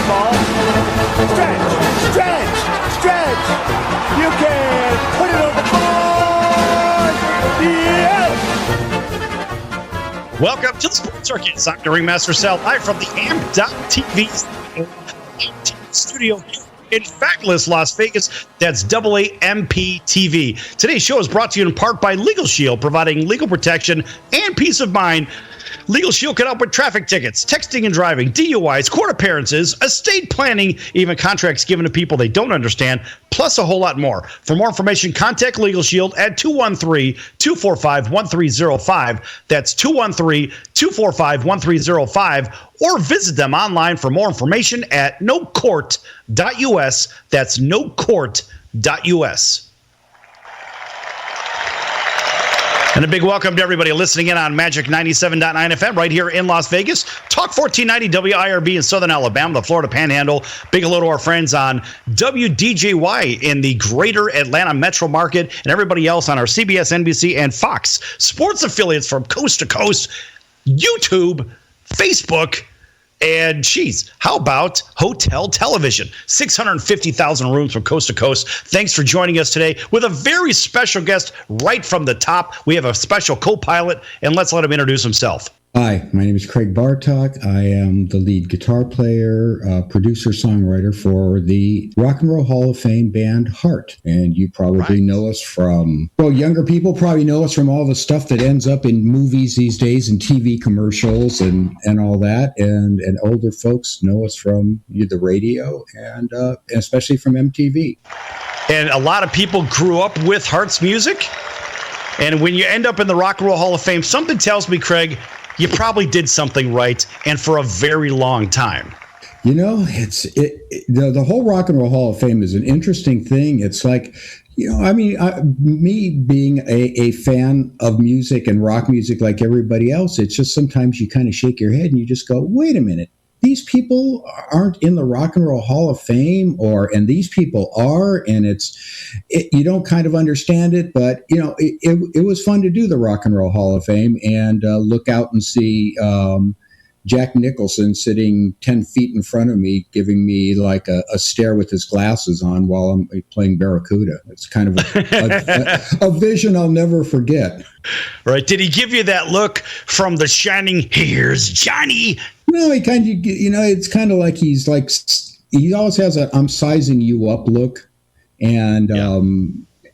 ball. Stretch, stretch, stretch. You can put it on the board. Yes! Welcome to the Sports Circus. I'm the Ringmaster Sal, live from the AMP.TV studio here in fabulous Las Vegas. That's AAMP TV. Today's show is brought to you in part by Legal Shield, providing legal protection and peace of mind. Legal Shield can help with traffic tickets, texting and driving, DUIs, court appearances, estate planning, even contracts given to people they don't understand, plus a whole lot more. For more information, contact Legal Shield at 213-245-1305. That's 213-245-1305. Or visit them online for more information at nocourt.us. That's nocourt.us. And a big welcome to everybody listening in on Magic 97.9 FM right here in Las Vegas. Talk 1490 WIRB in Southern Alabama, the Florida Panhandle. Big hello to our friends on WDJY in the greater Atlanta metro market, and everybody else on our CBS, NBC, and Fox sports affiliates from coast to coast, YouTube, Facebook, and geez, how about hotel television? 650,000 rooms from coast to coast. Thanks for joining us today with a very special guest right from the top. We have a special co-pilot, and let's let him introduce himself. Hi, my name is Craig Bartock. I am the lead guitar player, producer, songwriter for the Rock and Roll Hall of Fame band Heart. And you probably know us from, well, younger people probably know us from all the stuff that ends up in movies these days and TV commercials and all that. And older folks know us from the radio and especially from MTV. And a lot of people grew up with Heart's music. And when you end up in the Rock and Roll Hall of Fame, something tells me, Craig, you probably did something right, and for a very long time. You know, the whole Rock and Roll Hall of Fame is an interesting thing. It's like, you know, I mean, me being a fan of music and rock music like everybody else, it's just sometimes you kind of shake your head and you just go, wait a minute. These people aren't in the Rock and Roll Hall of Fame, and these people are, and you don't kind of understand it, but you know, it was fun to do the Rock and Roll Hall of Fame and look out and see Jack Nicholson sitting 10 feet in front of me, giving me like a stare with his glasses on while I'm playing Barracuda. It's kind of a vision I'll never forget. Right? Did he give you that look from The Shining? Here's Johnny. No, he kind of, you know, it's kind of like he always has a "I'm sizing you up" look, and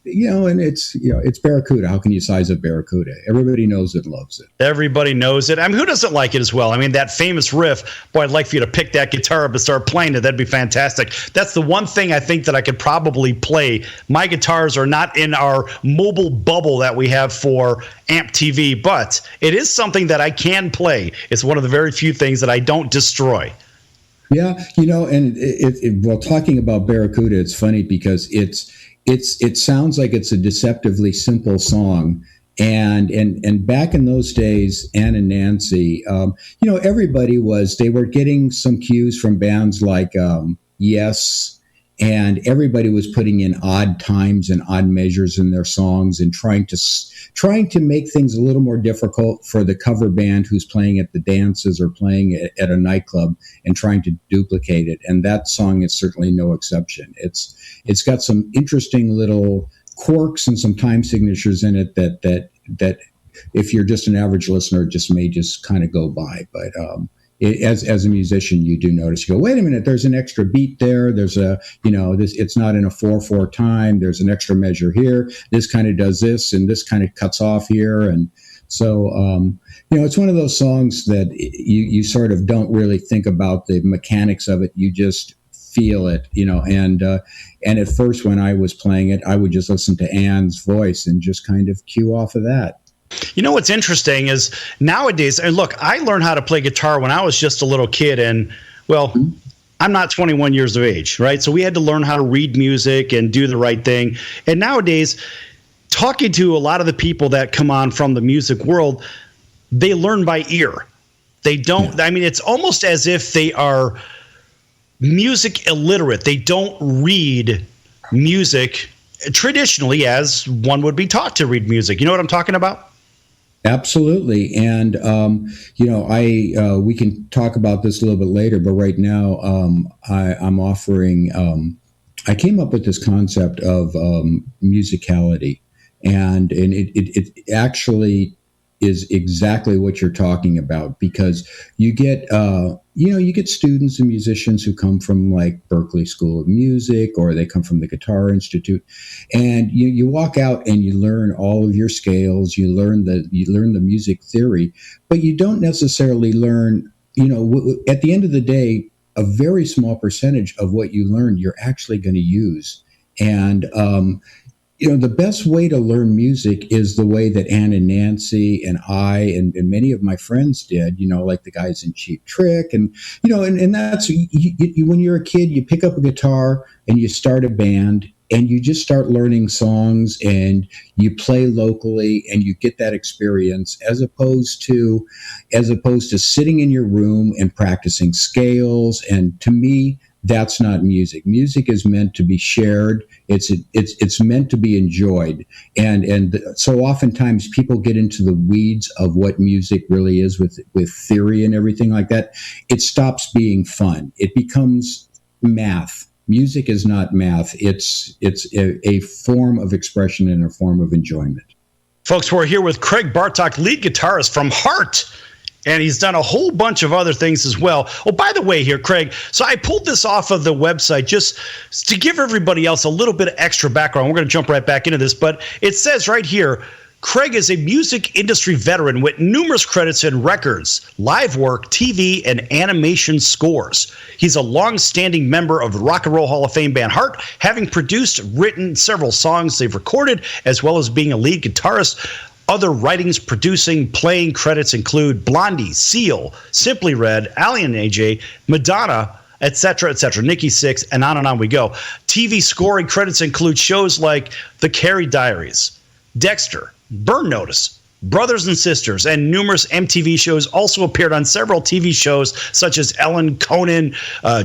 you know, and it's Barracuda. How can you size up Barracuda? Everybody knows it, loves it. Everybody knows it. I mean, who doesn't like it as well? I mean, that famous riff. Boy, I'd like for you to pick that guitar up and start playing it. That'd be fantastic. That's the one thing I think that I could probably play. My guitars are not in our mobile bubble that we have for AMP TV, but it is something that I can play. It's one of the very few things that I don't destroy. Yeah, you know, and while talking about Barracuda, it's funny because it sounds like it's a deceptively simple song. And back in those days, Ann and Nancy, you know, they were getting some cues from bands like Yes, and everybody was putting in odd times and odd measures in their songs and trying to make things a little more difficult for the cover band who's playing at the dances or playing at a nightclub and trying to duplicate it. And that song is certainly no exception. It's got some interesting little quirks and some time signatures in it that if you're just an average listener, may kind of go by. But as a musician, you do notice, you go, wait a minute, there's an extra beat there. There's it's not in a 4/4 time. There's an extra measure here. This kind of does this, and this kind of cuts off here. And so, you know, it's one of those songs that you sort of don't really think about the mechanics of it. You just feel it, you know, and at first when I was playing it, I would just listen to Ann's voice and just kind of cue off of that. You know what's interesting is nowadays, and look, I learned how to play guitar when I was just a little kid, and well, I'm not 21 years of age, right? So we had to learn how to read music and do the right thing. And nowadays, talking to a lot of the people that come on from the music world, they learn by ear. They don't, I mean, it's almost as if they are music illiterate. They don't read music traditionally as one would be taught to read music. You know what I'm talking about? Absolutely, and I we can talk about this a little bit later, but right now I'm offering. I came up with this concept of musicality, and it actually is exactly what you're talking about, because you get you get students and musicians who come from like Berklee School of Music, or they come from the Guitar Institute, and you walk out and you learn all of your scales, you learn the music theory, but you don't necessarily learn, at the end of the day, a very small percentage of what you learn you're actually going to use. And the best way to learn music is the way that Ann and Nancy and I and many of my friends did, like the guys in Cheap Trick. And, and that's, when you're a kid, you pick up a guitar and you start a band and you just start learning songs and you play locally and you get that experience, as opposed to sitting in your room and practicing scales. And to me, that's not music. Music is meant to be shared. It's meant to be enjoyed. And so oftentimes people get into the weeds of what music really is with theory and everything like that. It stops being fun. It becomes math. Music is not math. It's a form of expression and a form of enjoyment. Folks, we're here with Craig Bartock, lead guitarist from Heart. And he's done a whole bunch of other things as well. Oh, by the way here, Craig, so I pulled this off of the website just to give everybody else a little bit of extra background. We're going to jump right back into this, but it says right here, Craig is a music industry veteran with numerous credits in records, live work, TV, and animation scores. He's a long-standing member of the Rock and Roll Hall of Fame band Heart, having produced, written several songs they've recorded, as well as being a lead guitarist. Other writings, producing, playing credits include Blondie, Seal, Simply Red, Alien AJ, Madonna, etc., Nikki Sixx, and on we go. TV scoring credits include shows like The Carrie Diaries, Dexter, Burn Notice, Brothers and Sisters, and numerous MTV shows. Also appeared on several TV shows such as Ellen, Conan,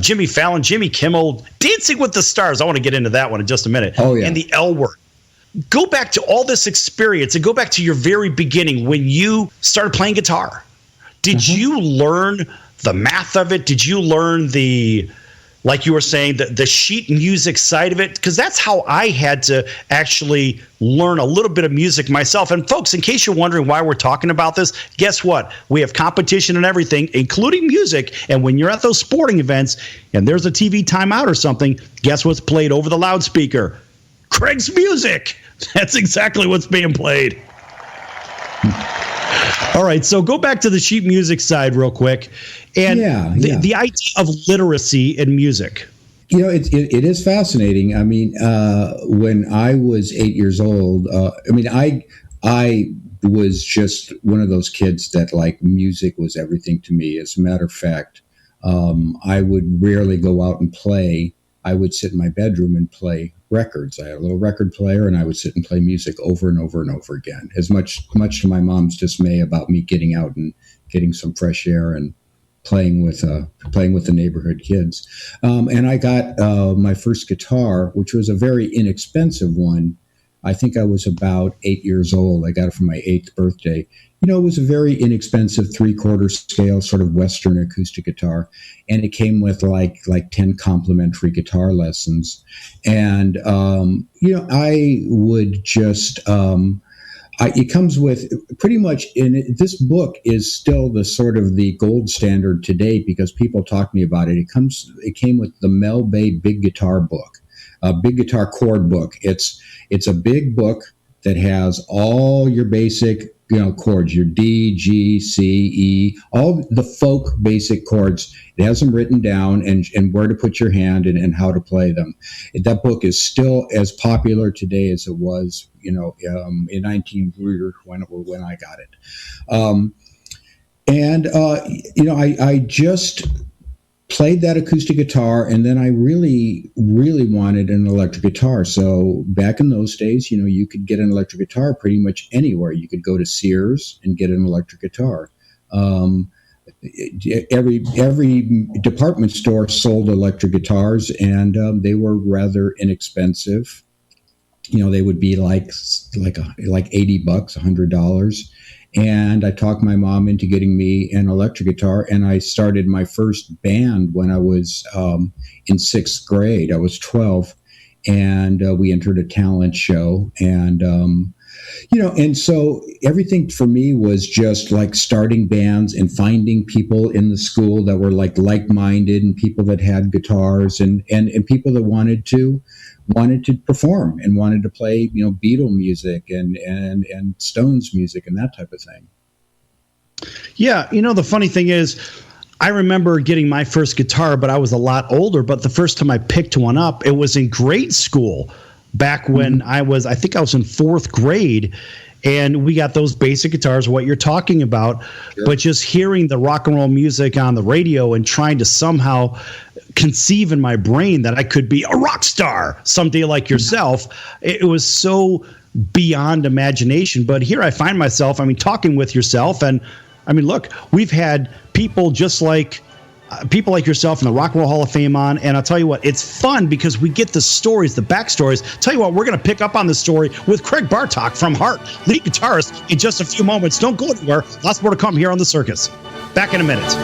Jimmy Fallon, Jimmy Kimmel, Dancing with the Stars. I want to get into that one in just a minute. Oh, yeah. And The L Word. Go back to all this experience and go back to your very beginning when you started playing guitar. Did you learn the math of it? Did you learn like you were saying, the sheet music side of it? Because that's how I had to actually learn a little bit of music myself. And folks, in case you're wondering why we're talking about this, guess what? We have competition and everything, including music. And when you're at those sporting events and there's a TV timeout or something, guess what's played over the loudspeaker? Craig's music. That's exactly what's being played. All right, so go back to the sheet music side real quick. And the idea of literacy in music. It is fascinating. I mean, when I was 8 years old, I was just one of those kids that, like, music was everything to me. As a matter of fact, I would rarely go out and play. I would sit in my bedroom and play records. I had a little record player, and I would sit and play music over and over and over again, as much to my mom's dismay about me getting out and getting some fresh air and playing with the neighborhood kids. And I got my first guitar, which was a very inexpensive one. I think I was about 8 years old. I got it for my 8th birthday. It was a very inexpensive 3/4 scale sort of Western acoustic guitar. And it came with like 10 complimentary guitar lessons. And, I would just, it comes with pretty much, this book is still the sort of the gold standard today because people talk to me about it. It came with the Mel Bay Big Guitar book, a big guitar chord book. It's a big book that has all your basic, chords, your D, G, C, E, all the folk basic chords. It has them written down and where to put your hand and how to play them. That book is still as popular today as it was, in 19 when I got it. I just played that acoustic guitar, and then I really, really wanted an electric guitar. So back in those days, you could get an electric guitar pretty much anywhere. You could go to Sears and get an electric guitar. Every department store sold electric guitars, and they were rather inexpensive. They would be like $80, $100. And I talked my mom into getting me an electric guitar, and I started my first band when I was in 6th grade. I was 12, and we entered a talent show, and and so everything for me was just like starting bands and finding people in the school that were like-minded, and people that had guitars, and people that wanted to perform and wanted to play, Beatle music and Stones music and that type of thing. Yeah, the funny thing is, I remember getting my first guitar, but I was a lot older. But the first time I picked one up, it was in grade school, back when I think I was in 4th grade, and we got those basic guitars, what you're talking about. Sure. But just hearing the rock and roll music on the radio and trying to somehow conceive in my brain that I could be a rock star someday like yourself, it was so beyond imagination. But here I find myself, talking with yourself, and look, we've had people just like people like yourself in the Rock and Roll Hall of Fame on, and I'll tell you what, it's fun because we get the stories, the backstories. Tell you what, we're going to pick up on the story with Craig Bartock from Heart, lead guitarist, in just a few moments. Don't go anywhere. Lots more to come here on The Circus. Back in a minute.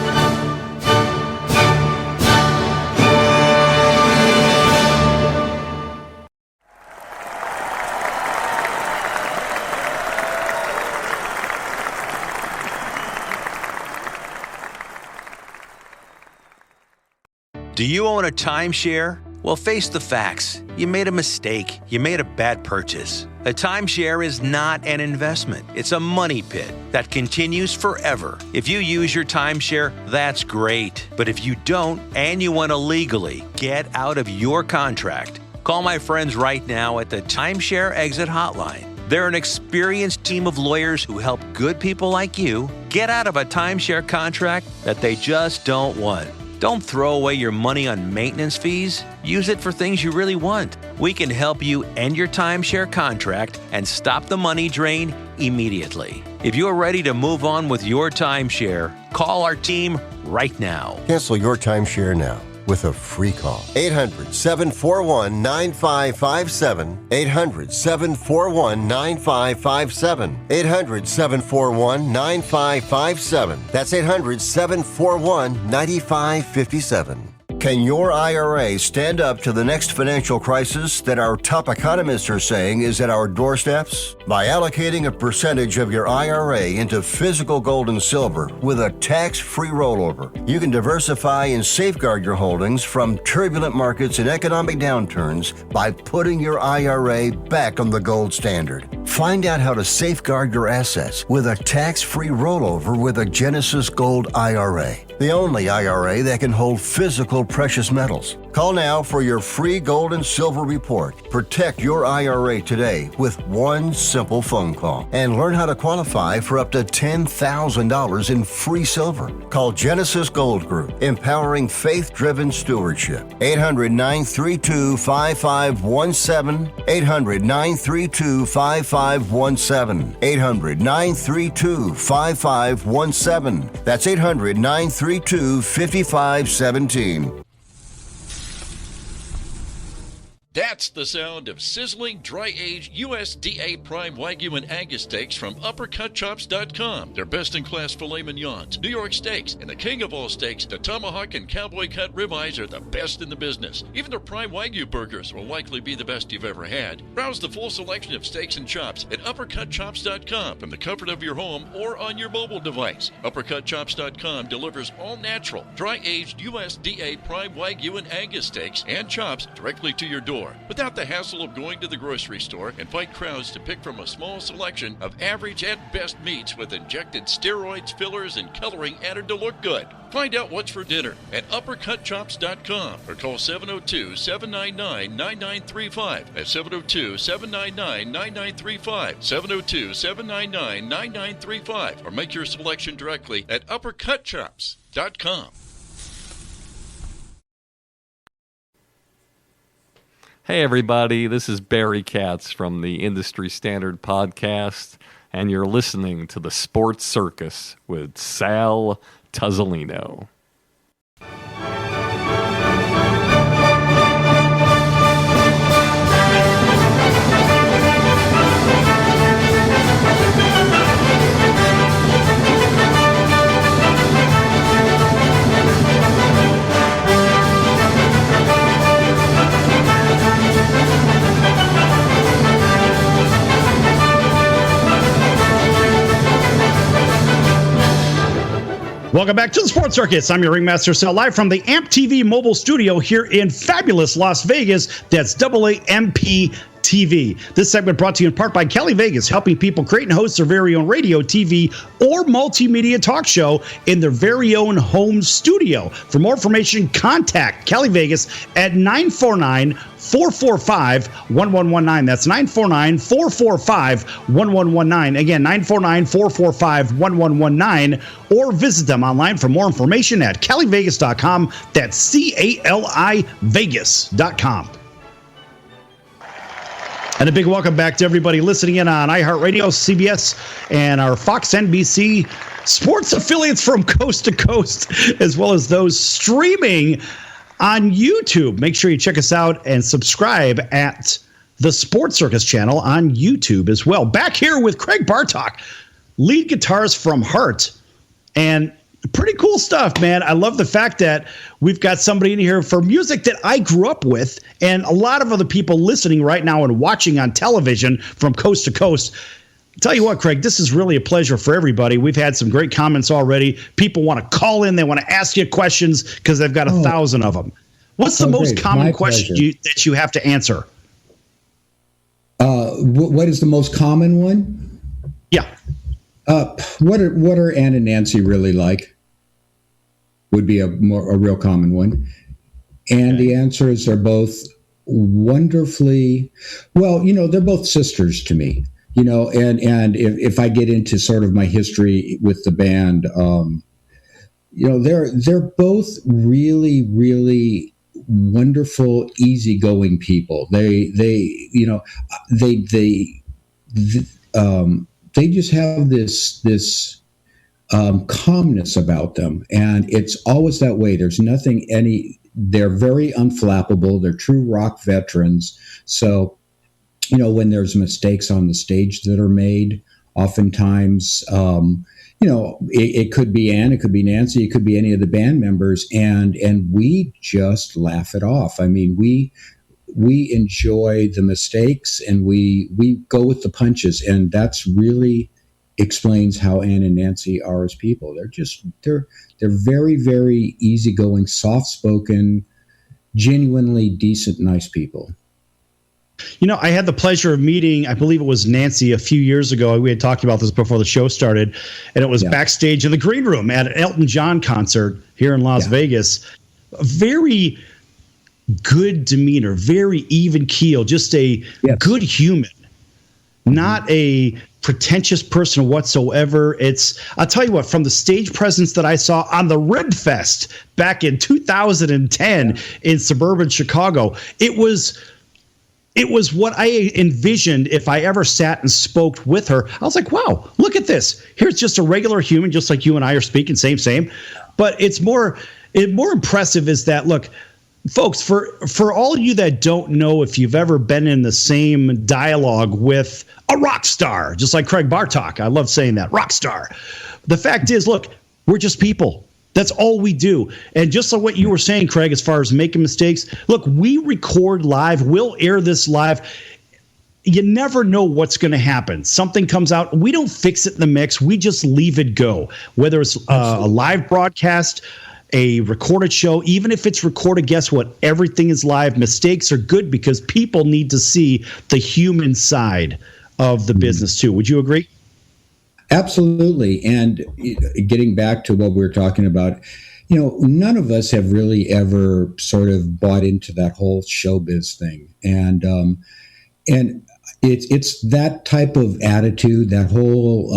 Do you own a timeshare? Well, face the facts. You made a mistake. You made a bad purchase. A timeshare is not an investment. It's a money pit that continues forever. If you use your timeshare, that's great. But if you don't, and you want to legally get out of your contract, call my friends right now at the Timeshare Exit Hotline. They're an experienced team of lawyers who help good people like you get out of a timeshare contract that they just don't want. Don't throw away your money on maintenance fees. Use it for things you really want. We can help you end your timeshare contract and stop the money drain immediately. If you're ready to move on with your timeshare, call our team right now. Cancel your timeshare now with a free call. 800-741-9557. 800-741-9557. 800-741-9557. That's 800-741-9557. Can your IRA stand up to the next financial crisis that our top economists are saying is at our doorsteps? By allocating a percentage of your IRA into physical gold and silver with a tax-free rollover, you can diversify and safeguard your holdings from turbulent markets and economic downturns by putting your IRA back on the gold standard. Find out how to safeguard your assets with a tax-free rollover with a Genesis Gold IRA, the only IRA that can hold physical precious metals. Call now for your free gold and silver report. Protect your IRA today with one simple phone call and learn how to qualify for up to $10,000 in free silver. Call Genesis Gold Group, empowering faith-driven stewardship. 800-932-5517. 800-932-5517. 800-932-5517. That's 800-932-5517. That's the sound of sizzling, dry-aged USDA Prime Wagyu and Angus steaks from UpperCutChops.com. Their best-in-class filet mignons, New York steaks, and the king of all steaks, the tomahawk and cowboy cut ribeyes are the best in the business. Even their Prime Wagyu burgers will likely be the best you've ever had. Browse the full selection of steaks and chops at UpperCutChops.com from the comfort of your home or on your mobile device. UpperCutChops.com delivers all natural, dry-aged USDA Prime Wagyu and Angus steaks and chops directly to your door, without the hassle of going to the grocery store and fight crowds to pick from a small selection of average at best meats with injected steroids, fillers, and coloring added to look good. Find out what's for dinner at UpperCutChops.com or call 702-799-9935. That's 702-799-9935. 702-799-9935. Or make your selection directly at UpperCutChops.com. Hey everybody, this is Barry Katz from the Industry Standard Podcast, and you're listening to the Sports Circus with Sal Tuzzolino. Welcome back to the Sports Circus. I'm your Ringmaster Sal, live from the AMP TV mobile studio here in fabulous Las Vegas. That's AAMP TV. This segment brought to you in part by Cali Vegas, helping people create and host their very own radio, TV, or multimedia talk show in their very own home studio. For more information, contact Cali Vegas at 949-445-1119. That's 949-445-1119. Again, 949-445-1119. Or visit them online for more information at calivegas.com. That's CALI Vegas.com. And a big welcome back to everybody listening in on iHeartRadio, CBS, and our Fox NBC sports affiliates from coast to coast, as well as those streaming on YouTube. Make sure you check us out and subscribe at the Sports Circus channel on YouTube as well. Back here with Craig Bartock, lead guitarist from Heart. And pretty cool stuff, man. I love the fact that we've got somebody in here for music that I grew up with, and a lot of other people listening right now and watching on television from coast to coast. Tell you what, Craig, this is really a pleasure for everybody. We've had some great comments already. People want to call in. They want to ask you questions because they've got 1,000 of them. What's the most common question that you have to answer? What is the most common one? Yeah. What are Ann and Nancy really like? Would be a real common one. And the answer is they're both wonderfully, well, they're both sisters to me, and if I get into sort of my history with the band, they're both really, really wonderful, easygoing people. They just have this calmness about them, and it's always that way. There's nothing they're very unflappable. They're true rock veterans. So, when there's mistakes on the stage that are made, oftentimes, it could be Ann, it could be Nancy, it could be any of the band members, and we just laugh it off. I mean, we enjoy the mistakes, and we go with the punches, and that's really explains how Ann and Nancy are as people. They're very, very easygoing, soft-spoken, genuinely decent, nice people. I had the pleasure of meeting, I believe it was Nancy a few years ago. We had talked about this before the show started, and it was backstage in the green room at an Elton John concert here in Las Vegas. A very good demeanor, very even keel, just a good human, not a pretentious person whatsoever. I'll tell you what, from the stage presence that I saw on the Rib Fest back in 2010 in suburban Chicago, it was what I envisioned if I ever sat and spoke with her. I was like, wow, look at this. Here's just a regular human, just like you and I are speaking, same. But it's more impressive is that, look, folks, for all of you that don't know, if you've ever been in the same dialogue with a rock star, just like Craig Bartock, I love saying that, rock star. The fact is, look, we're just people. That's all we do. And just like what you were saying, Craig, as far as making mistakes, look, we record live. We'll air this live. You never know what's going to happen. Something comes out. We don't fix it in the mix. We just leave it go. Whether it's a live broadcast, a recorded show, even if it's recorded, guess what? Everything is live. Mistakes are good because people need to see the human side of the business too. Would you agree? Absolutely. And getting back to what we were talking about, none of us have really ever sort of bought into that whole showbiz thing. And it's that type of attitude, that whole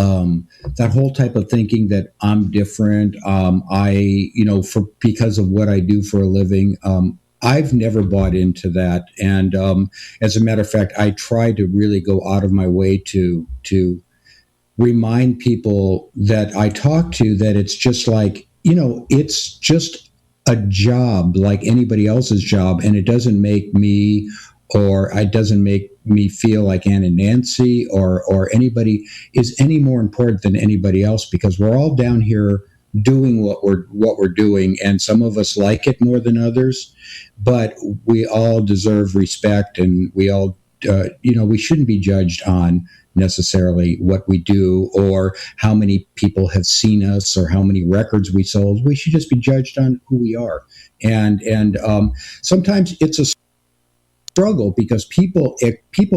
type of thinking that I'm different. Because of what I do for a living, I've never bought into that. And as a matter of fact, I try to really go out of my way to remind people that I talk to that it's just like, it's just a job like anybody else's job. And it doesn't make me feel like Ann and Nancy or anybody is any more important than anybody else, because we're all down here doing what we're doing, and some of us like it more than others, but we all deserve respect, and we all we shouldn't be judged on necessarily what we do or how many people have seen us or how many records we sold. We should just be judged on who we are. And sometimes it's a struggle because people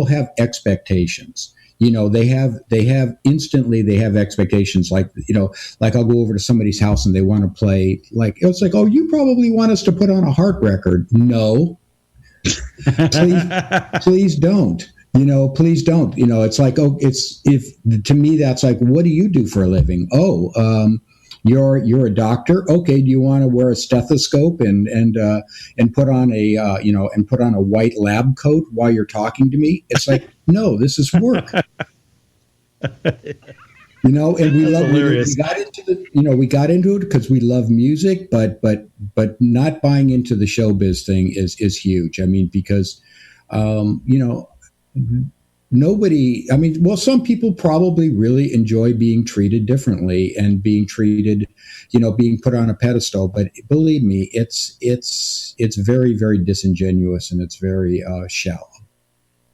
have expectations. They have expectations, like I'll go over to somebody's house and they want to play, like, it's like, oh, you probably want us to put on a Heart record. No, please don't. Please don't. It's like, oh, to me, that's like, what do you do for a living? Oh, you're a doctor. Okay. Do you want to wear a stethoscope and put on a white lab coat while you're talking to me? It's like, no, this is work. And we got into it because we love music, but not buying into the showbiz thing is huge. I mean, because, some people probably really enjoy being treated differently and being treated, being put on a pedestal. But believe me, it's very, very disingenuous and it's very shallow.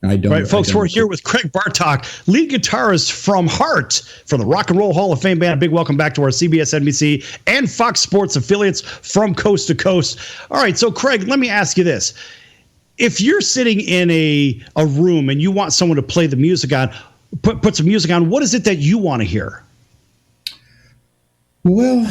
Right, folks, we're here with Craig Bartock, lead guitarist from Heart, from the Rock and Roll Hall of Fame band. A big welcome back to our CBS, NBC, and Fox Sports affiliates from coast to coast. All right, so Craig, let me ask you this. If you're sitting in a room and you want someone to play the music on, put some music on, what is it that you want to hear? Well,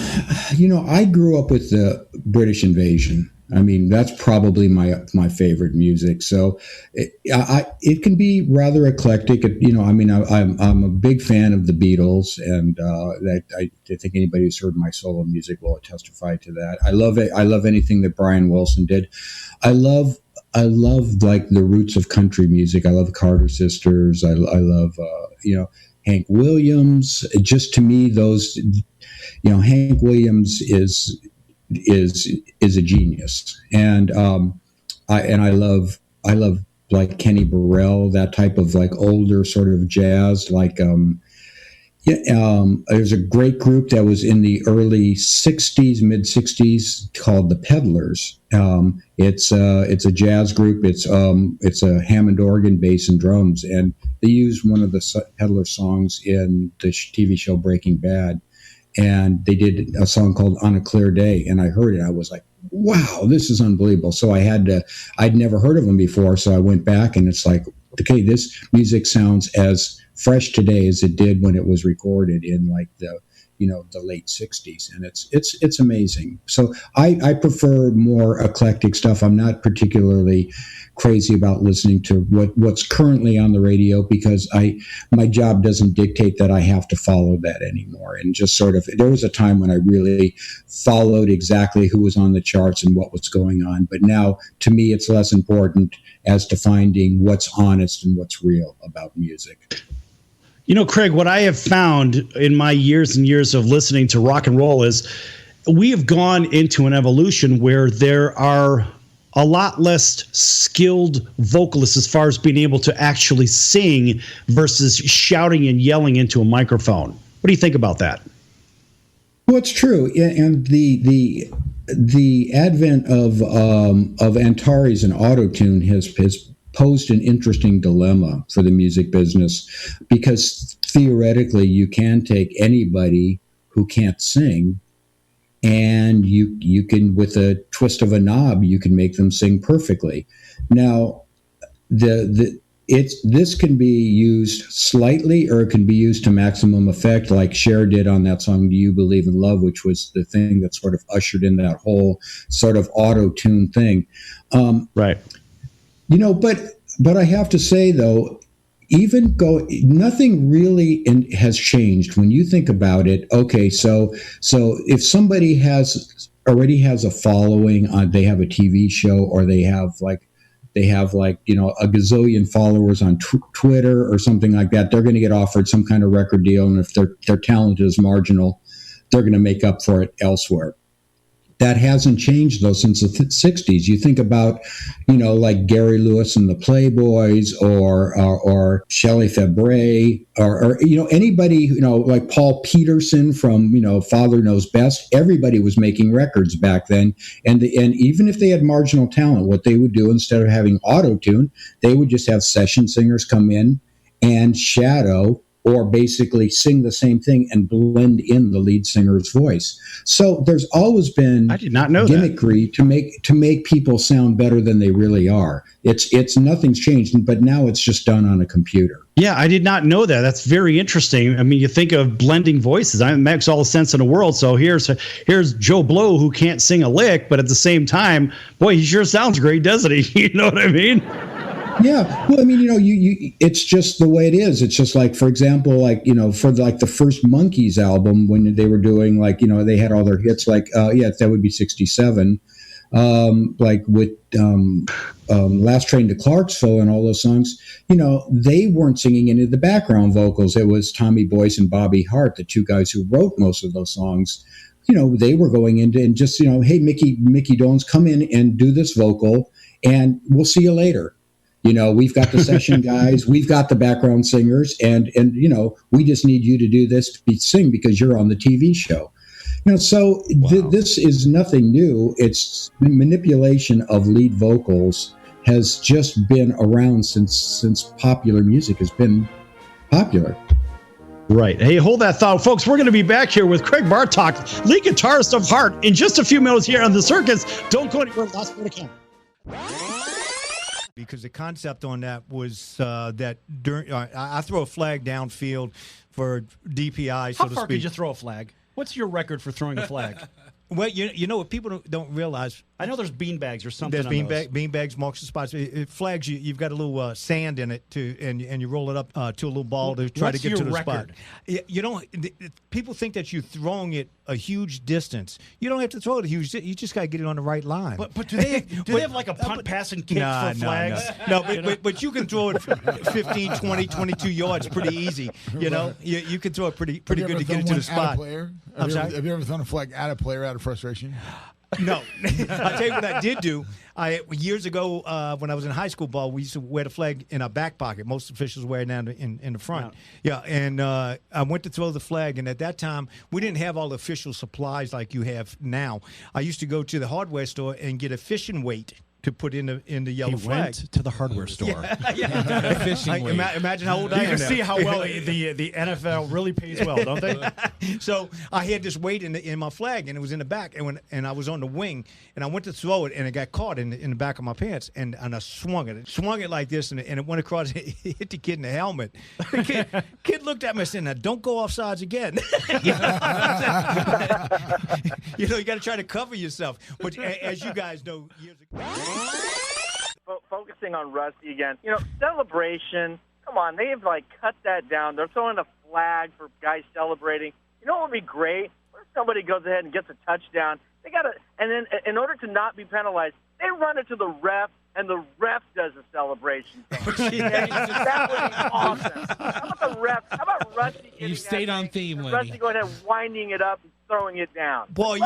I grew up with the British invasion. I mean, that's probably my favorite music. So it can be rather eclectic. I'm a big fan of the Beatles, and I think anybody who's heard my solo music will testify to that. I love it. I love anything that Brian Wilson did. I love like the roots of country music. I love the Carter Sisters. I love Hank Williams. Just to me, those Hank Williams is a genius, and I love like Kenny Burrell, that type of like older sort of jazz. Like there's a great group that was in the early '60s, mid '60s called the Peddlers. It's a jazz group. It's a Hammond organ, bass, and drums, and they used one of the Peddler songs in the TV show Breaking Bad. And they did a song called On a Clear Day. And I heard it. I was like, wow, this is unbelievable. So I'd never heard of them before. So I went back and it's like, okay, this music sounds as fresh today as it did when it was recorded in like the late 60s. And it's amazing. So I prefer more eclectic stuff. I'm not particularly crazy about listening to what's currently on the radio because my job doesn't dictate that I have to follow that anymore. And just sort of, there was a time when I really followed exactly who was on the charts and what was going on. But now, to me, it's less important as to finding what's honest and what's real about music. Craig, what I have found in my years and years of listening to rock and roll is we have gone into an evolution where there are a lot less skilled vocalists as far as being able to actually sing versus shouting and yelling into a microphone. What do you think about that? Well, it's true. And the advent of Antares and autotune has posed an interesting dilemma for the music business, because theoretically you can take anybody who can't sing and you can, with a twist of a knob, you can make them sing perfectly. Now, this can be used slightly, or it can be used to maximum effect, like Cher did on that song "Do You Believe in Love," which was the thing that sort of ushered in that whole sort of auto-tune thing. Right. But I have to say though, nothing really has changed when you think about it. Okay, so if somebody already has a following, they have a TV show, or they have a gazillion followers on Twitter or something like that, they're going to get offered some kind of record deal, and if their talent is marginal, they're going to make up for it elsewhere. that hasn't changed though since the 60s. You think about, like Gary Lewis and the Playboys, or Shelley Fabre, or anybody, like Paul Peterson from, Father Knows Best. Everybody was making records back then. And even if they had marginal talent, what they would do, instead of having auto-tune, they would just have session singers come in and shadow or basically sing the same thing and blend in the lead singer's voice. So there's always been, I did not know gimmickry to make people sound better than they really are. It's nothing's changed, but now it's just done on a computer. Yeah, I did not know that. That's very interesting. I mean, you think of blending voices. It makes all the sense in the world. So here's Joe Blow, who can't sing a lick, but at the same time, boy, he sure sounds great, doesn't he? You know what I mean? Yeah, well, I mean, you it's just the way it is. It's just like, for example, like, for the first Monkees album, when they were doing, like, they had all their hits, like, that would be 67, like with Last Train to Clarksville and all those songs, they weren't singing any of the background vocals. It was Tommy Boyce and Bobby Hart, the two guys who wrote most of those songs. They were going into and just, hey, Mickey Dolenz, come in and do this vocal, and we'll see you later. We've got the session guys, we've got the background singers, and we just need you to do this to sing because you're on the TV show. So this is nothing new. It's manipulation of lead vocals has just been around since popular music has been popular. Right. Hey, hold that thought, folks. We're going to be back here with Craig Bartock, lead guitarist of Heart, in just a few minutes here on the Circus. Don't go anywhere. Lots more to come. Because the concept on that was that during I throw a flag downfield for DPI, so How to far speak. could you throw a flag? What's your record for throwing a flag? Well, what people don't realize. I know there's beanbags or something. There's on those. beanbags, marks the spots. Flags, you've got a little sand in it and you roll it up to a little ball to try to get to the record? spot. You don't. People think that you're throwing it a huge distance. You don't have to throw it a huge distance. You just got to get it on the right line. But do they have like a punt, pass, and kick for flags? No, but you can throw it 15, 20, 22 yards pretty easy. You can throw it pretty good to get it to the spot. Have you ever thrown a flag at a player out of frustration? No. I'll tell you what I did do. Years ago, when I was in high school ball, we used to wear the flag in our back pocket. Most officials wear it down in the front. Yeah, and I went to throw the flag, and at that time, we didn't have all the official supplies like you have now. I used to go to the hardware store and get a fishing weight to put in the yellow flag. Went to the hardware store. Imagine how old I am. You can now. see how well the NFL really pays well, don't they? So I had this weight in my flag, and it was in the back, and I was on the wing, and I went to throw it, and it got caught in the back of my pants, and I swung it like this, and it went across, it hit the kid in the helmet. The kid looked at me and said, "Now don't go offsides again." You got to try to cover yourself. But as you guys know, years ago. Focusing on Rusty again, celebration. Come on, they have cut that down. They're throwing a flag for guys celebrating. You know what would be great? What if somebody goes ahead and gets a touchdown? They got to, and then in order to not be penalized, they run it to the ref, and the ref does a celebration thing. That would be awesome. How about the ref? How about Rusty? You stayed on theme, Lenny. Rusty going ahead, winding it up and throwing it down. Boy,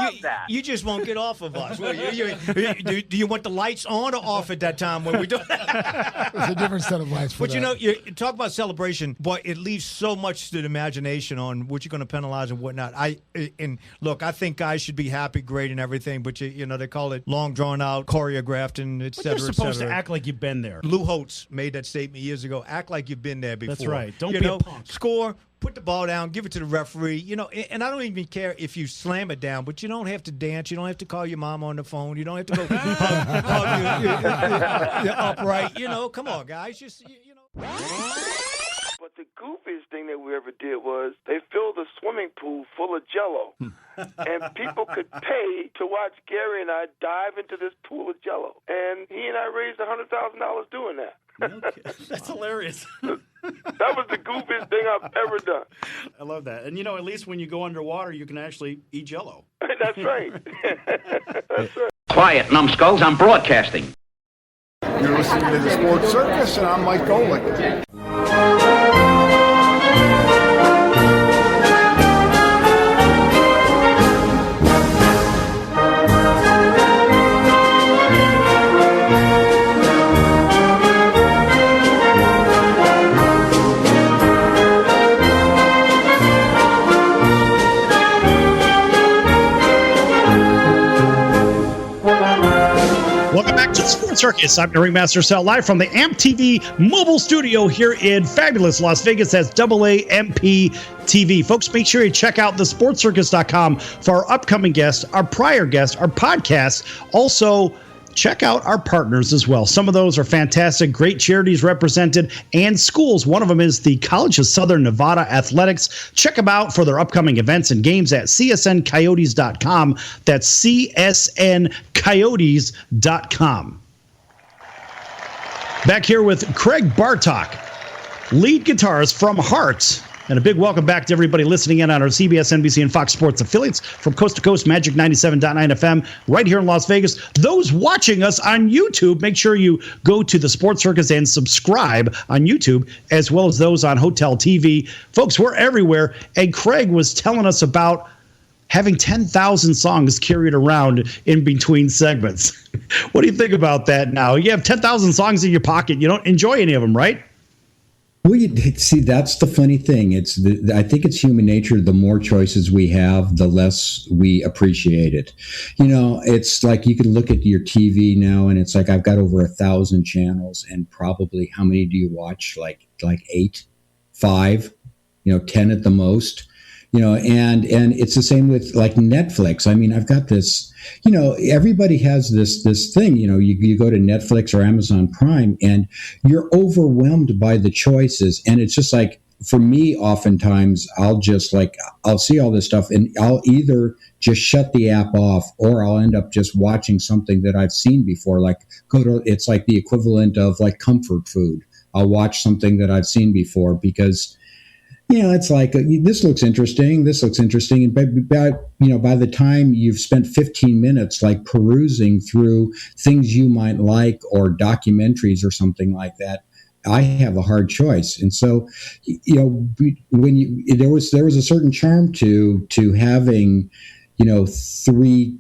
you just won't get off of us. Well, do you want the lights on or off at that time when we do? It's a different set of lights for But that. you talk about celebration, boy, it leaves so much to the imagination on what you're going to penalize and whatnot. And look, I think guys should be happy, great, and everything, but they call it long drawn out, choreographed, and et cetera. You're supposed to act like you've been there. Lou Holtz made that statement years ago. Act like you've been there before. That's right. Don't be a punk. Score. Put the ball down, give it to the referee, and I don't even care if you slam it down, but you don't have to dance. You don't have to call your mom on the phone. You don't have to go hug your upright. Come on, guys. Just. But the goofiest thing that we ever did was they filled a swimming pool full of Jell-O, and people could pay to watch Gary and I dive into this pool of Jell-O, and he and I raised $100,000 doing that. Okay. That's hilarious. That was the goofiest thing I've ever done. I love that. And, at least when you go underwater, you can actually eat Jell-O. That's right. That's right. Quiet, numbskulls. I'm broadcasting. You're listening to the Sports Circus, and I'm Mike Golick. Circus. I'm your Ringmaster Sal, live from the AMP TV mobile studio here in fabulous Las Vegas. That's AAMP TV. Folks, make sure you check out thesportscircus.com for our upcoming guests, our prior guests, our podcasts. Also, check out our partners as well. Some of those are fantastic, great charities represented, and schools. One of them is the College of Southern Nevada Athletics. Check them out for their upcoming events and games at csncoyotes.com. That's csncoyotes.com. Back here with Craig Bartock, lead guitarist from Heart. And a big welcome back to everybody listening in on our CBS, NBC, and Fox Sports affiliates from coast to coast, Magic 97.9 FM, right here in Las Vegas. Those watching us on YouTube, make sure you go to the Sports Circus and subscribe on YouTube, as well as those on Hotel TV. Folks, we're everywhere. And Craig was telling us about having 10,000 songs carried around in between segments. What do you think about that now? You have 10,000 songs in your pocket. You don't enjoy any of them, right? Well, see, that's the funny thing. I think it's human nature. The more choices we have, the less we appreciate it. You know, it's like you can look at your TV now, and it's like I've got over 1,000 channels, and probably how many do you watch? Like 8, 5, 10 at the most. And it's the same with like Netflix. I mean, I've got this. Everybody has this thing. You go to Netflix or Amazon Prime, and you're overwhelmed by the choices. And it's just like, for me, oftentimes I'll see all this stuff, and I'll either just shut the app off, or I'll end up just watching something that I've seen before. It's like the equivalent of like comfort food. I'll watch something that I've seen before because, it's like, this looks interesting. And by the time you've spent 15 minutes like perusing through things you might like, or documentaries or something like that, I have a hard choice. And so, when there was a certain charm to having, three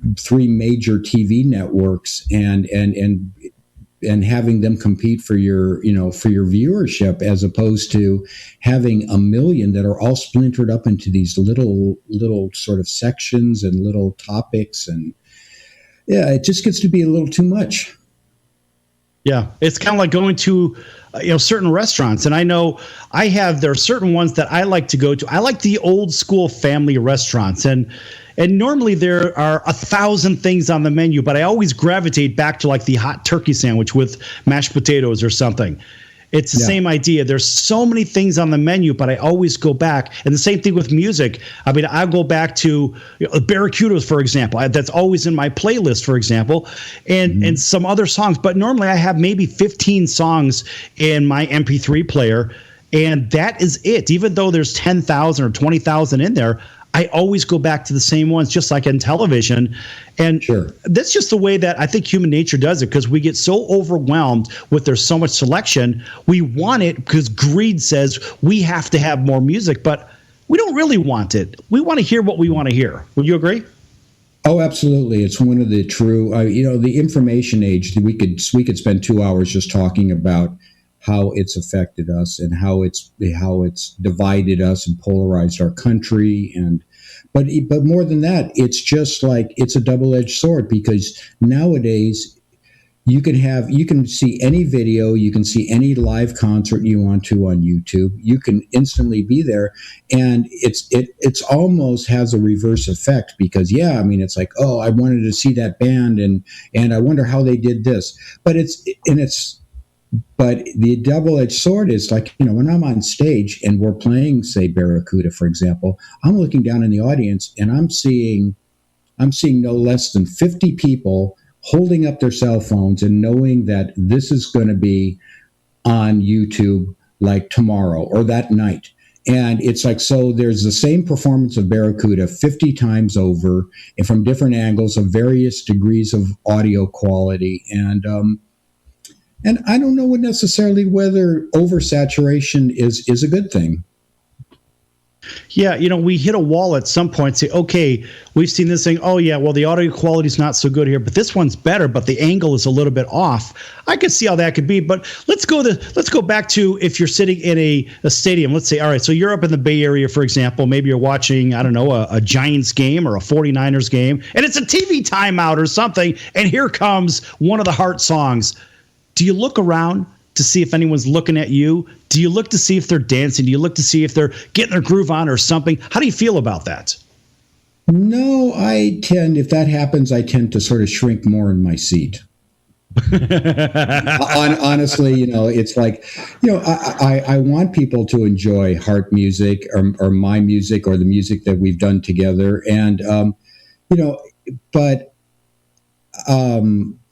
major TV networks and having them compete for your viewership, as opposed to having a million that are all splintered up into these little sort of sections and little topics. And it just gets to be a little too much. Yeah. It's kind of like going to, certain restaurants. And I know there are certain ones that I like to go to. I like the old school family restaurants, and normally there are 1,000 things on the menu, but I always gravitate back to like the hot turkey sandwich with mashed potatoes or something. It's the same idea. There's so many things on the menu, but I always go back. And the same thing with music. I mean, I go back to Barracudas, for example. That's always in my playlist, for example, and some other songs. But normally I have maybe 15 songs in my MP3 player, and that is it. Even though there's 10,000 or 20,000 in there, I always go back to the same ones, just like in television. And that's just the way that I think human nature does it, because we get so overwhelmed with there's so much selection. We want it because greed says we have to have more music, but we don't really want it. We want to hear what we want to hear. Would you agree? Oh, absolutely. It's one of the true, the information age. We could spend 2 hours just talking about how it's affected us and how it's divided us and polarized our country. But more than that, it's just like, it's a double-edged sword, because nowadays you can see any video, you can see any live concert you want to on YouTube. You can instantly be there, and it's almost has a reverse effect, because it's like, oh, I wanted to see that band, and I wonder how they did this. But the double-edged sword is like, when I'm on stage and we're playing, say, Barracuda, for example, I'm looking down in the audience, and I'm seeing no less than 50 people holding up their cell phones and knowing that this is going to be on YouTube like tomorrow or that night. And it's like, so there's the same performance of Barracuda 50 times over, and from different angles of various degrees of audio quality. And I don't know necessarily whether oversaturation is a good thing. Yeah, we hit a wall at some point. Say, okay, we've seen this thing. Oh yeah, well the audio quality is not so good here, but this one's better. But the angle is a little bit off. I could see how that could be. But let's go back to if you're sitting in a stadium. Let's say, all right, so you're up in the Bay Area, for example. Maybe you're watching, I don't know, a Giants game or a 49ers game, and it's a TV timeout or something. And here comes one of the Heart songs. do you look around to see if anyone's looking at you? Do you look to see if they're dancing? Do you look to see if they're getting their groove on or something? How do you feel about that? No, if that happens, I tend to sort of shrink more in my seat. Honestly, it's like, I want people to enjoy Heart music or my music or the music that we've done together. And, but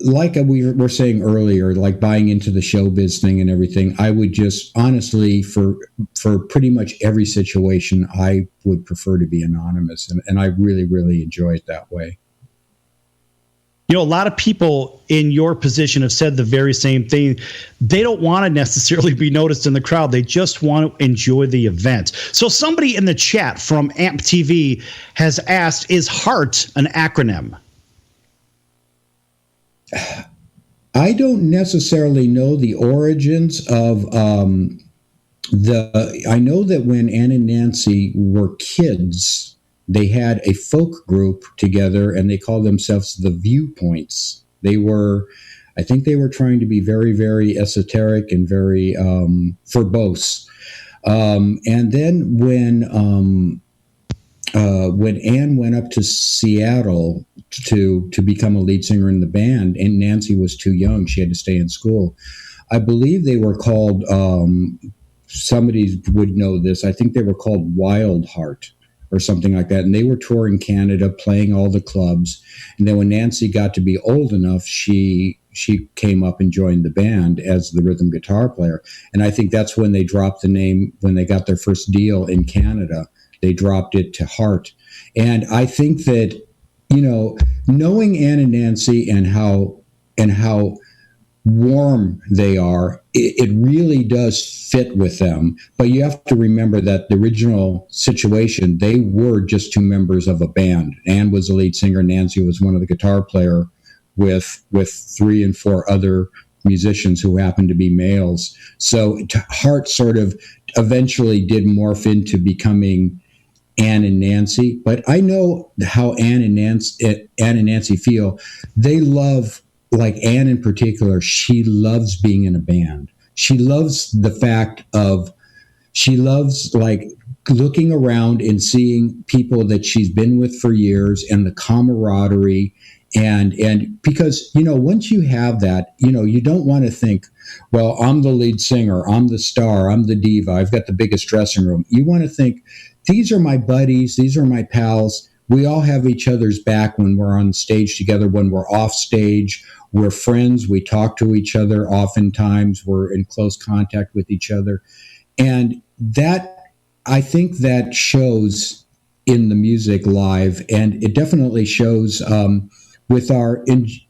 like we were saying earlier, like buying into the showbiz thing and everything, I would just honestly, for pretty much every situation, I would prefer to be anonymous. And I really, really enjoy it that way. A lot of people in your position have said the very same thing. They don't want to necessarily be noticed in the crowd. They just want to enjoy the event. So somebody in the chat from AMP TV has asked, is HEART an acronym? I don't necessarily know the origins of I know that when Ann and Nancy were kids, they had a folk group together and they called themselves the Viewpoints. I think they were trying to be very, very esoteric and very verbose. And then when Ann went up to Seattle to become a lead singer in the band, and Nancy was too young, she had to stay in school, I believe they were called, somebody would know this, I think they were called Wild Heart or something like that. And they were touring Canada, playing all the clubs. And then when Nancy got to be old enough, she came up and joined the band as the rhythm guitar player. And I think that's when they dropped the name, when they got their first deal in Canada, they dropped it to Heart. And I think that, knowing Ann and Nancy and how warm they are, it really does fit with them. But you have to remember that the original situation, they were just two members of a band. Ann was the lead singer, Nancy was one of the guitar player with 3 and 4 other musicians who happened to be males. So Heart sort of eventually did morph into becoming Ann and Nancy. But I know how Ann and Nancy feel. They love, like Ann in particular, she loves being in a band. She loves the fact of, she loves like looking around and seeing people that she's been with for years and the camaraderie. And because, once you have that, you don't want to think, well, I'm the lead singer, I'm the star, I'm the diva, I've got the biggest dressing room. You want to think, these are my buddies, these are my pals. We all have each other's back when we're on stage together, when we're off stage. We're friends. We talk to each other. Oftentimes we're in close contact with each other. And that, I think that shows in the music live, and it definitely shows with our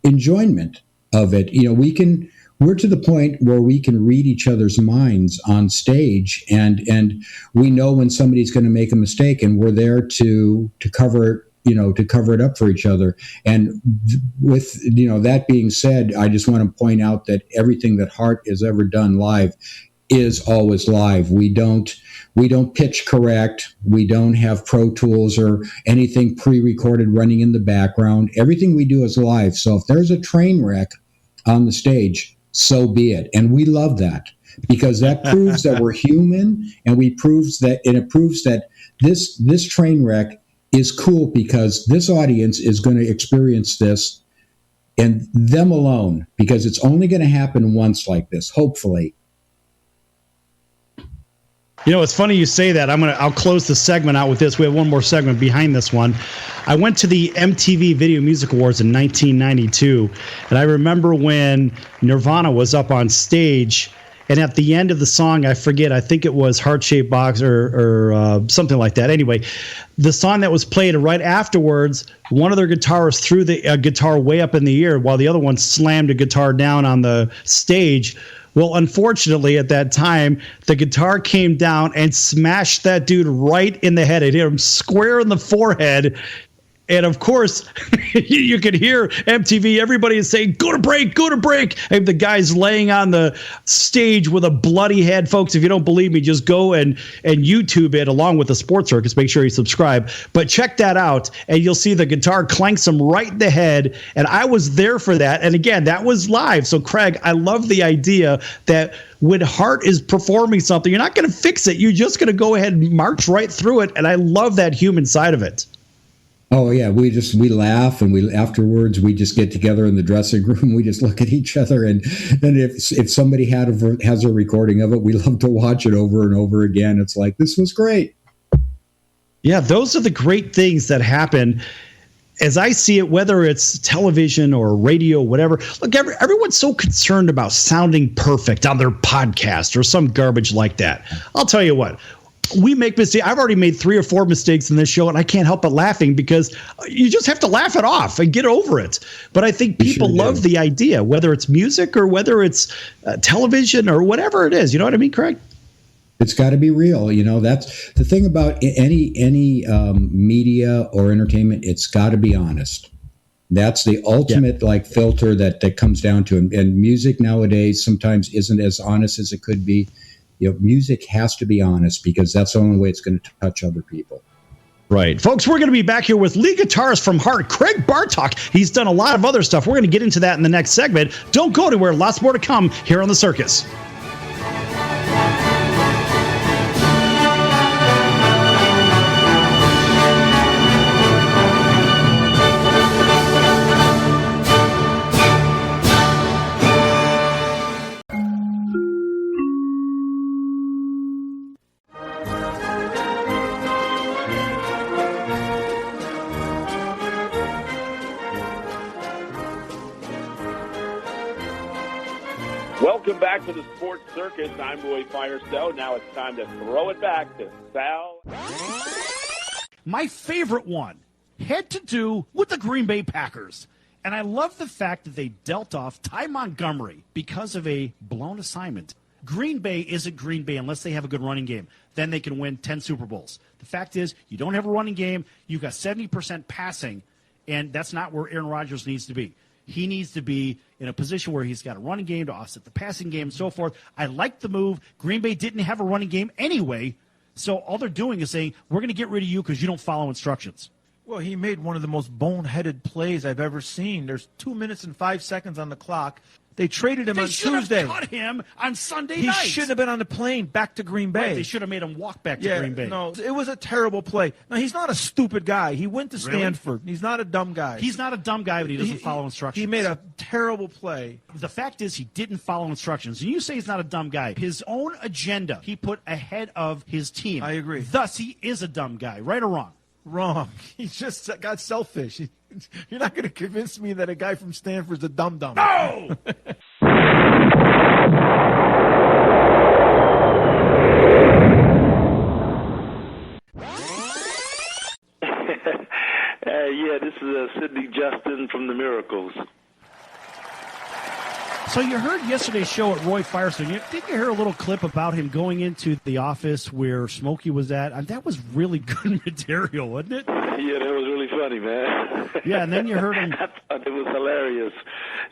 enjoyment of it. We're to the point where we can read each other's minds on stage, and we know when somebody's going to make a mistake, and we're there to cover it up for each other. And with that being said, I just want to point out that everything that Heart has ever done live is always live. We don't pitch correct. We don't have Pro Tools or anything pre-recorded running in the background. Everything we do is live. So if there's a train wreck on the stage, so be it. And we love that, because that proves that we're human, and it proves that this train wreck is cool, because this audience is going to experience this, and them alone, because it's only going to happen once like this, hopefully. It's funny you say that. I'll close the segment out with this. We have one more segment behind this one. I went to the MTV Video Music Awards in 1992, and I remember when Nirvana was up on stage, and at the end of the song, I forget, I think it was Heart-Shaped Box or something like that. Anyway, the song that was played right afterwards, one of their guitarists threw the guitar way up in the air while the other one slammed a guitar down on the stage. Well, unfortunately, at that time, the guitar came down and smashed that dude right in the head. It hit him square in the forehead. And of course, you could hear MTV, everybody is saying, go to break, go to break. And the guy's laying on the stage with a bloody head. Folks, if you don't believe me, just go and YouTube it along with the Sports Circus. Make sure you subscribe. But check that out, and you'll see the guitar clanks him right in the head. And I was there for that. And again, that was live. So, Craig, I love the idea that when Hart is performing something, you're not going to fix it. You're just going to go ahead and march right through it. And I love that human side of it. Oh yeah, we laugh, and afterwards we just get together in the dressing room. We just look at each other, and if somebody has a recording of it, we love to watch it over and over again. It's like, this was great. Yeah, those are the great things that happen. As I see it, whether it's television or radio, whatever, look, everyone's so concerned about sounding perfect on their podcast or some garbage like that. I'll tell you what. We make mistakes. I've already made 3 or 4 mistakes in this show, and I can't help but laughing because you just have to laugh it off and get over it. But I think people love the idea, whether it's music or whether it's television or whatever it is. You know what I mean, Craig? It's got to be real. That's the thing about any media or entertainment. It's got to be honest. That's the ultimate filter that comes down to. And music nowadays sometimes isn't as honest as it could be. Music has to be honest because that's the only way it's going to touch other people. Right. Folks, we're going to be back here with lead guitarist from Hart, Craig Bartock. He's done a lot of other stuff. We're going to get into that in the next segment. Don't go anywhere. Lots more to come here on The Circus. Welcome back to the Sports Circus. I'm Roy Firestone. Now it's time to throw it back to Sal. My favorite one had to do with the Green Bay Packers. And I love the fact that they dealt off Ty Montgomery because of a blown assignment. Green Bay isn't Green Bay unless they have a good running game. Then they can win 10 Super Bowls. The fact is, you don't have a running game. You've got 70% passing, and that's not where Aaron Rodgers needs to be. He needs to be in a position where he's got a running game to offset the passing game and so forth. I like the move. Green Bay didn't have a running game anyway, so all they're doing is saying, we're going to get rid of you because you don't follow instructions. Well, he made one of the most boneheaded plays I've ever seen. There's 2 minutes and 5 seconds on the clock. They traded him on Tuesday. They should have cut him on Sunday night. He shouldn't have been on the plane back to Green Bay. Right, they should have made him walk back to Green Bay. No, it was a terrible play. Now, he's not a stupid guy. He went to Stanford. He's not a dumb guy. He's not a dumb guy, but he doesn't follow instructions. He made a terrible play. The fact is he didn't follow instructions. And you say he's not a dumb guy. His own agenda he put ahead of his team. I agree. Thus, he is a dumb guy. Right or wrong? Wrong. He just got selfish. You're not going to convince me that a guy from Stanford's a dum-dum. No! Yeah, this is Sidney Justin from The Miracles. So you heard yesterday's show at Roy Firestone. Did you hear a little clip about him going into the office where Smokey was at? And that was really good material, wasn't it? Yeah, that was really funny, man. Yeah, and then you heard him. I thought it was hilarious.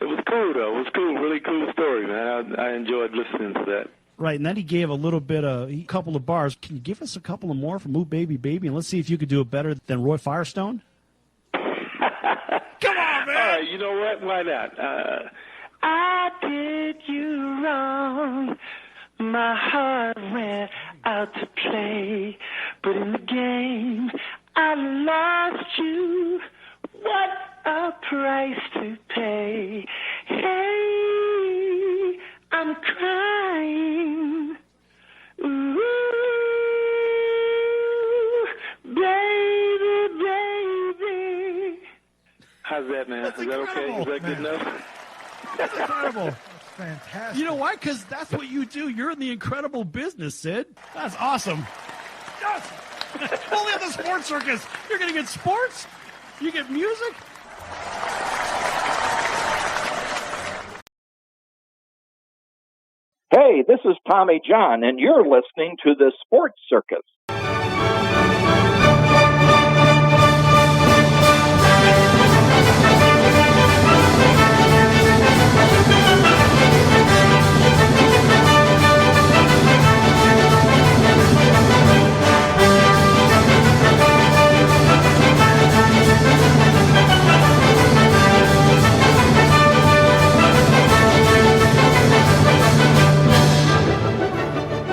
It was cool, though. It was cool. Really cool story, man. I enjoyed listening to that. Right, and then he gave a couple of bars. Can you give us a couple of more from Ooh Baby Baby? And let's see if you could do it better than Roy Firestone. Come on, man! All right, you know what? Why not? I did you wrong. My heart went out to play. But in the game, I lost you. What a price to pay. Hey, I'm crying. Ooh, baby, baby. How's that, man? That's Is that okay? Is that good enough? That's incredible. That's fantastic. You know why? Because that's what you do. You're in the incredible business, Sid. That's awesome. Yes! Only on the Sports Circus. You're going to get sports. You get music. Hey, this is Tommy John, and you're listening to the Sports Circus.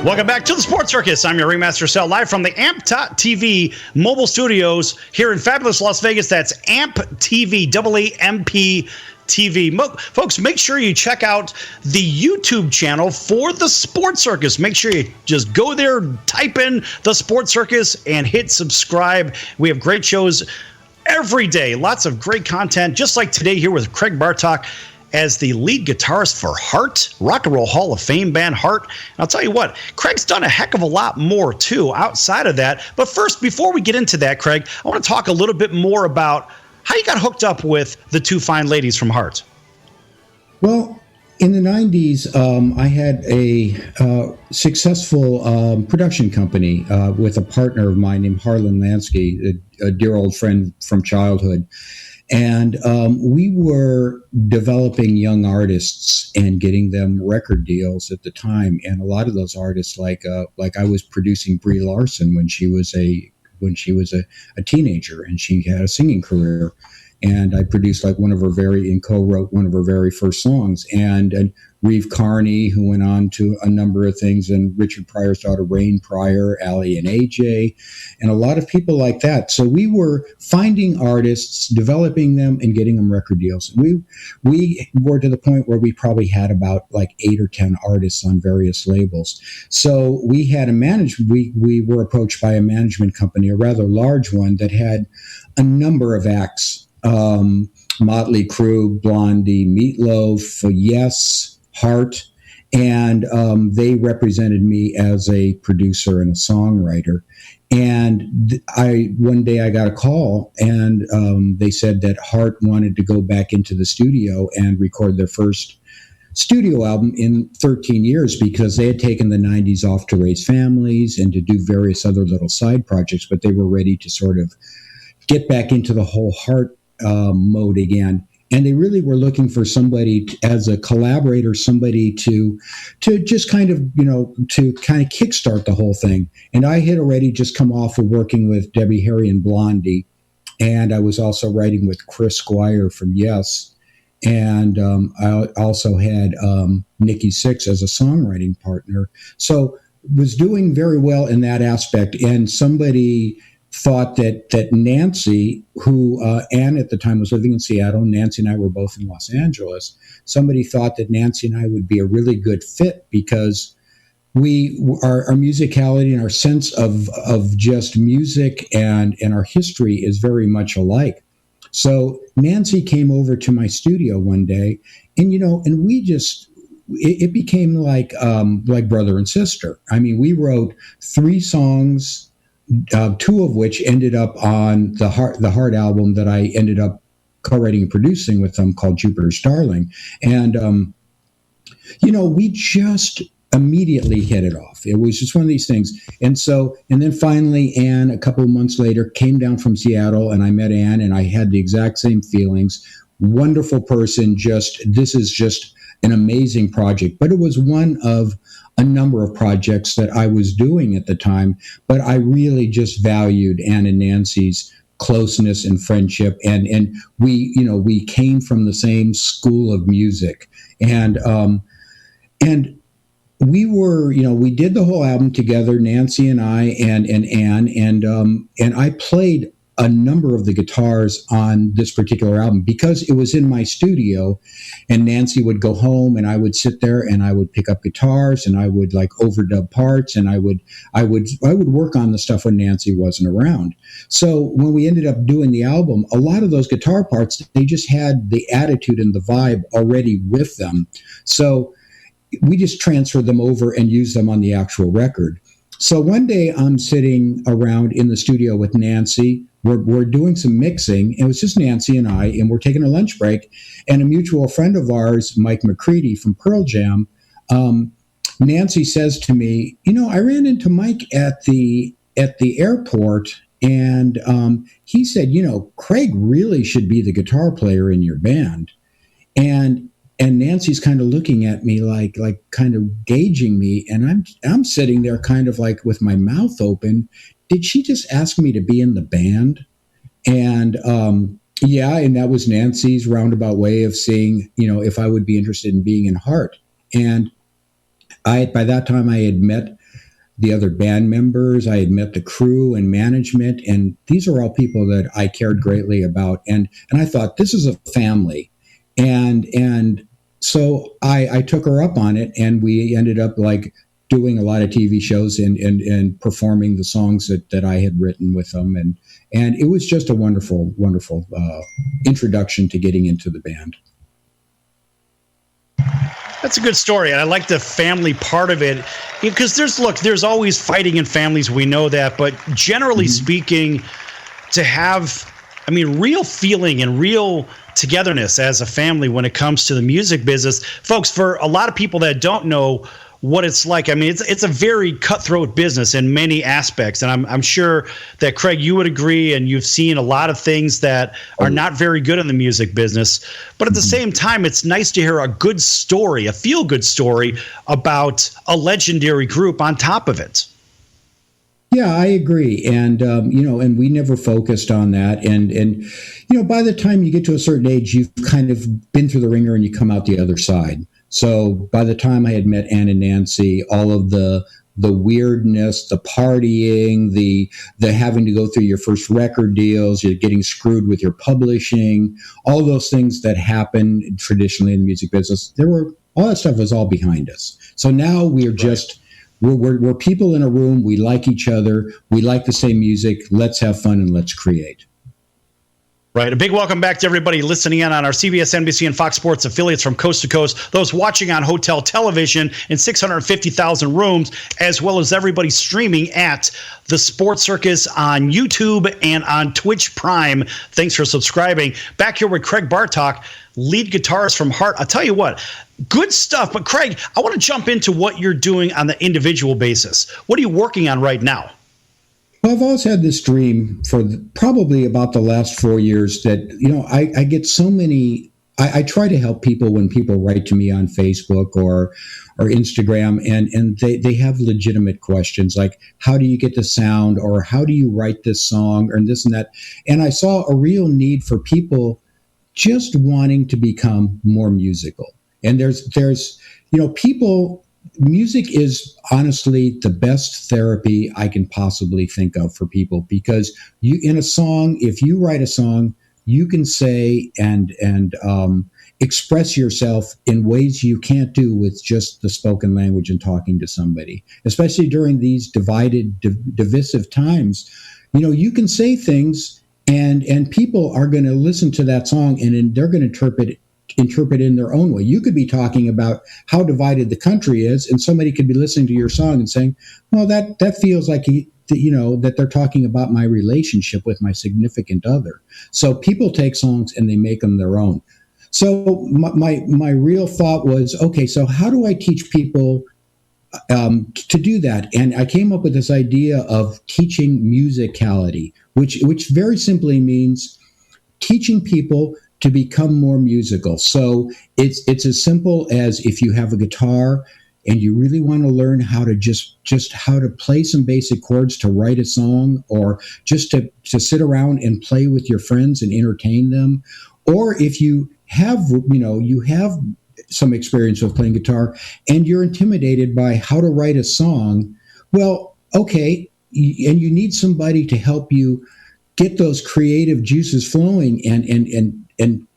Welcome back to the Sports Circus. I'm your Ringmaster Sal, live from the AMP.TV mobile studios here in fabulous Las Vegas. That's AMP TV, AAMP TV. Folks, make sure you check out the YouTube channel for the Sports Circus. Make sure you just go there, type in the Sports Circus, and hit subscribe. We have great shows every day. Lots of great content, just like today here with Craig Bartock as the lead guitarist for Heart, Rock and Roll Hall of Fame band Heart. And I'll tell you what, Craig's done a heck of a lot more, too, outside of that. But first, before we get into that, Craig, I want to talk a little bit more about how you got hooked up with the two fine ladies from Heart. Well, in the 90s, I had a successful production company with a partner of mine named Harlan Lansky, a dear old friend from childhood. And we were developing young artists and getting them record deals at the time. And a lot of those artists, like I was producing Brie Larson when she was a teenager, and she had a singing career. And I produced co-wrote one of her very first songs. And Reeve Carney, who went on to a number of things, and Richard Pryor's daughter, Rain Pryor, Allie and AJ, and a lot of people like that. So we were finding artists, developing them, and getting them record deals. We were to the point where we probably had about like 8 or 10 artists on various labels. So we had we were approached by a management company, a rather large one, that had a number of acts. Motley Crue, Blondie, Meatloaf, Yes, Heart, and they represented me as a producer and a songwriter. And one day I got a call, and they said that Heart wanted to go back into the studio and record their first studio album in 13 years, because they had taken the 90s off to raise families and to do various other little side projects, but they were ready to sort of get back into the whole Heart mode again. And they really were looking for somebody as a collaborator, somebody to just kind of kickstart the whole thing. And I had already just come off of working with Debbie Harry and Blondie, and I was also writing with Chris Squire from Yes. And I also had Nikki Sixx as a songwriting partner. So was doing very well in that aspect. And somebody thought that Nancy, who Ann at the time was living in Seattle, Nancy and I were both in Los Angeles. Somebody thought that Nancy and I would be a really good fit, because our musicality and our sense of just music and our history is very much alike. So Nancy came over to my studio one day, and we just it became like brother and sister. I mean, we wrote 3 songs. 2 of which ended up on the Heart album that I ended up co-writing and producing with them, called Jupiter's Darling. And, we just immediately hit it off. It was just one of these things. And then finally, Ann, a couple of months later, came down from Seattle, and I met Ann, and I had the exact same feelings. Wonderful person. This is just an amazing project. But it was one of a number of projects that I was doing at the time, but I really just valued Ann and Nancy's closeness and friendship, and we came from the same school of music, and we were, we did the whole album together, Nancy and I and Ann, and I played a number of the guitars on this particular album because it was in my studio, and Nancy would go home and I would sit there and I would pick up guitars and I would like overdub parts, and I would work on the stuff when Nancy wasn't around. So when we ended up doing the album, a lot of those guitar parts, they just had the attitude and the vibe already with them. So we just transferred them over and used them on the actual record. So one day I'm sitting around in the studio with Nancy. We're doing some mixing. It was just Nancy and I, and we're taking a lunch break. And a mutual friend of ours, Mike McCready from Pearl Jam, Nancy says to me, I ran into Mike at the airport, and he said, Craig really should be the guitar player in your band. And Nancy's kind of looking at me like kind of gauging me, and I'm sitting there kind of like with my mouth open. Did she just ask me to be in the band? And and that was Nancy's roundabout way of saying, if I would be interested in being in Heart. And by that time I had met the other band members. I had met the crew and management, and these are all people that I cared greatly about. And I thought, this is a family. And so I took her up on it, and we ended up like doing a lot of TV shows and performing the songs that I had written with them. And it was just a wonderful, wonderful introduction to getting into the band. That's a good story, and I like the family part of it, because there's always fighting in families. We know that, but generally speaking, to have, real feeling and real togetherness as a family when it comes to the music business, folks. For a lot of people that don't know what it's like, it's a very cutthroat business in many aspects, and I'm sure that, Craig, you would agree, and you've seen a lot of things that are not very good in the music business. But at the same time, it's nice to hear a good story, a feel-good story about a legendary group on top of it. Yeah, I agree, and and we never focused on that, and by the time you get to a certain age, you've kind of been through the ringer and you come out the other side. So by the time I had met Ann and Nancy, all of the weirdness, the partying, the having to go through your first record deals, you're getting screwed with your publishing, all those things that happen traditionally in the music business, all that stuff was all behind us. So now we're just we're people in a room. We like each other. We like the same music. Let's have fun and let's create. Right. A big welcome back to everybody listening in on our CBS, NBC, and Fox Sports affiliates from coast to coast, those watching on hotel television in 650,000 rooms, as well as everybody streaming at the Sports Circus on YouTube and on Twitch Prime. Thanks for subscribing. Back here with Craig Bartock, lead guitarist from Heart. I'll tell you what, good stuff. But Craig, I want to jump into what you're doing on the individual basis. What are you working on right now? Well, I've always had this dream for probably about the last 4 years that, I get so many, I try to help people when people write to me on Facebook or Instagram, and they have legitimate questions like, how do you get the sound, or how do you write this song, or this and that. And I saw a real need for people just wanting to become more musical. And there's people. Music is honestly the best therapy I can possibly think of for people, because if you write a song, you can say and express yourself in ways you can't do with just the spoken language and talking to somebody, especially during these divided, divisive times. You can say things and people are going to listen to that song and they're going to interpret it in their own way. You could be talking about how divided the country is, and somebody could be listening to your song and saying, well, that feels like that they're talking about my relationship with my significant other. So people take songs and they make them their own. So my real thought was, okay, so how do I teach people to do that? And I came up with this idea of teaching musicality, which very simply means teaching people to become more musical. So it's as simple as, if you have a guitar and you really want to learn how to just how to play some basic chords to write a song, or just to sit around and play with your friends and entertain them, or if you have some experience with playing guitar and you're intimidated by how to write a song, well, okay, and you need somebody to help you get those creative juices flowing and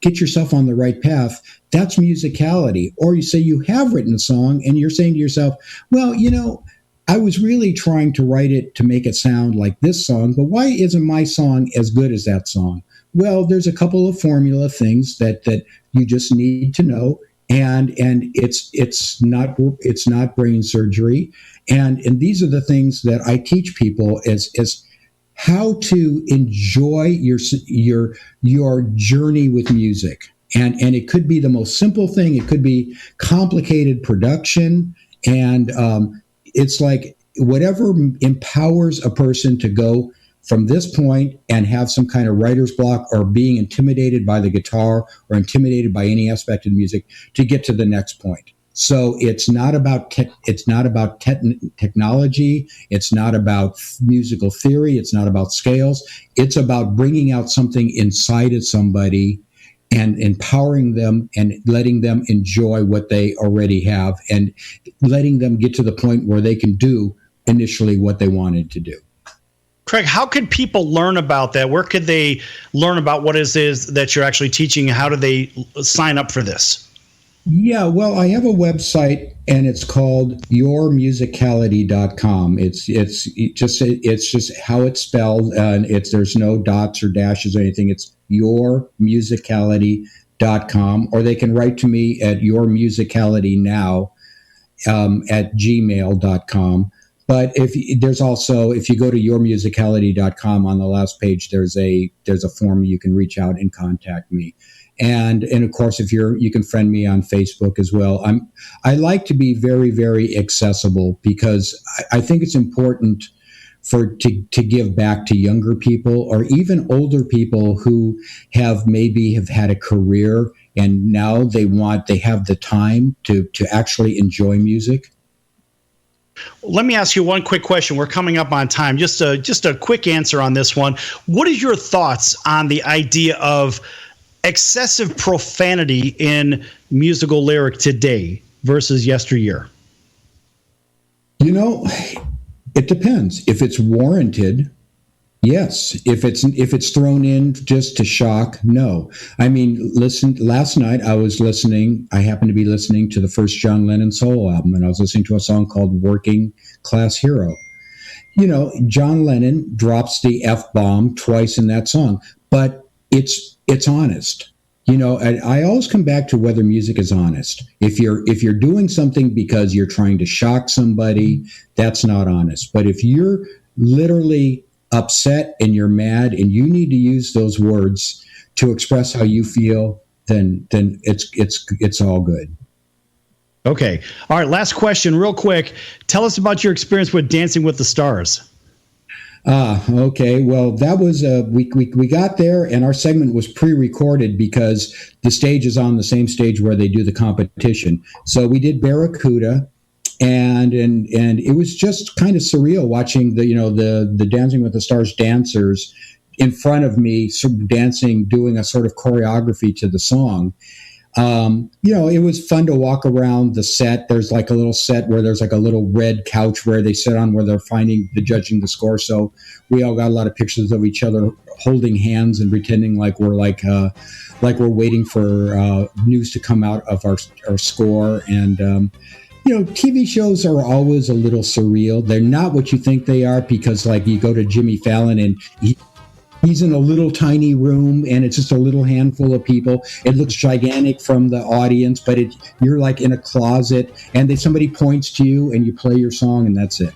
get yourself on the right path. That's musicality. Or you say you have written a song and you're saying to yourself, well, I was really trying to write it to make it sound like this song, but why isn't my song as good as that song? Well, there's a couple of formula things that you just need to know, and it's not brain surgery, and these are the things that I teach people as how to enjoy your journey with music. And it could be the most simple thing. It could be complicated production. And it's like whatever empowers a person to go from this point and have some kind of writer's block, or being intimidated by the guitar or intimidated by any aspect of the music, to get to the next point. So it's not about technology. It's not about musical theory. It's not about scales. It's about bringing out something inside of somebody and empowering them and letting them enjoy what they already have, and letting them get to the point where they can do initially what they wanted to do. Craig, how could people learn about that? Where could they learn about what it is that you're actually teaching? How do they sign up for this? Yeah, well, I have a website, and it's called yourmusicality.com. It's just how it's spelled, and there's no dots or dashes or anything. It's yourmusicality.com, or they can write to me at yourmusicalitynow at gmail.com. But if you go to yourmusicality.com, on the last page, there's a form you can reach out and contact me. And of course, you can friend me on Facebook as well. I like to be very, very accessible, because I think it's important to give back to younger people, or even older people who have had a career and now they have the time to actually enjoy music. Let me ask you one quick question. We're coming up on time. Just a quick answer on this one. What is your thoughts on the idea of excessive profanity in musical lyric today versus yesteryear? It depends. If it's warranted, yes. If it's thrown in just to shock, no. I mean, last night I happened to be listening to the first John Lennon solo album, and I was listening to a song called Working Class Hero. John Lennon drops the F-bomb twice in that song, but it's honest. I always come back to whether music is honest. If you're doing something because you're trying to shock somebody, that's not honest. But if you're literally upset and you're mad and you need to use those words to express how you feel, then it's all good. Okay. All right. Last question, real quick. Tell us about your experience with Dancing with the Stars. Okay. Well, that was we got there, and our segment was pre-recorded because the stage is on the same stage where they do the competition. So we did Barracuda, and it was just kind of surreal watching the Dancing with the Stars dancers in front of me, sort of dancing, doing a sort of choreography to the song. It was fun to walk around the set. There's like a little set where there's like a little red couch where they sit on, where they're judging the score. So we all got a lot of pictures of each other holding hands and pretending like we're waiting for news to come out of our score. And TV shows are always a little surreal. They're not what you think they are, because like you go to Jimmy Fallon and he's in a little tiny room and it's just a little handful of people. It looks gigantic from the audience, but you're like in a closet, and then somebody points to you and you play your song, and that's it.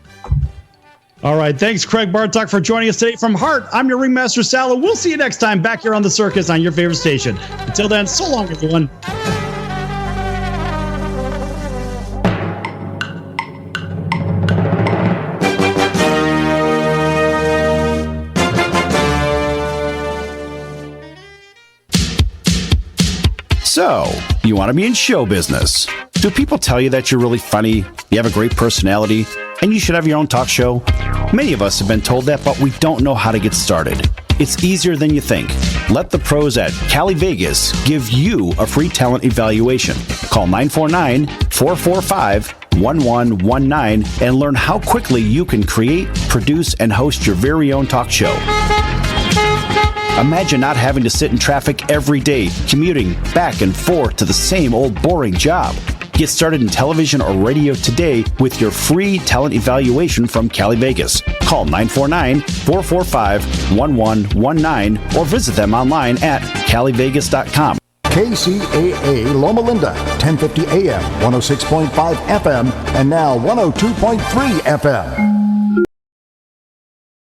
All right. Thanks, Craig Bartock, for joining us today from Hart. I'm your Ringmaster Sal. We'll see you next time back here on the Circus on your favorite station. Until then, so long, everyone. So, you want to be in show business. Do people tell you that you're really funny, you have a great personality, and you should have your own talk show? Many of us have been told that, but we don't know how to get started. It's easier than you think. Let the pros at Cali Vegas give you a free talent evaluation. Call 949-445-1119 and learn how quickly you can create, produce, and host your very own talk show. Imagine not having to sit in traffic every day, commuting back and forth to the same old boring job. Get started in television or radio today with your free talent evaluation from Cali Vegas. Call 949-445-1119 or visit them online at calivegas.com. KCAA Loma Linda, 1050 AM, 106.5 FM, and now 102.3 FM.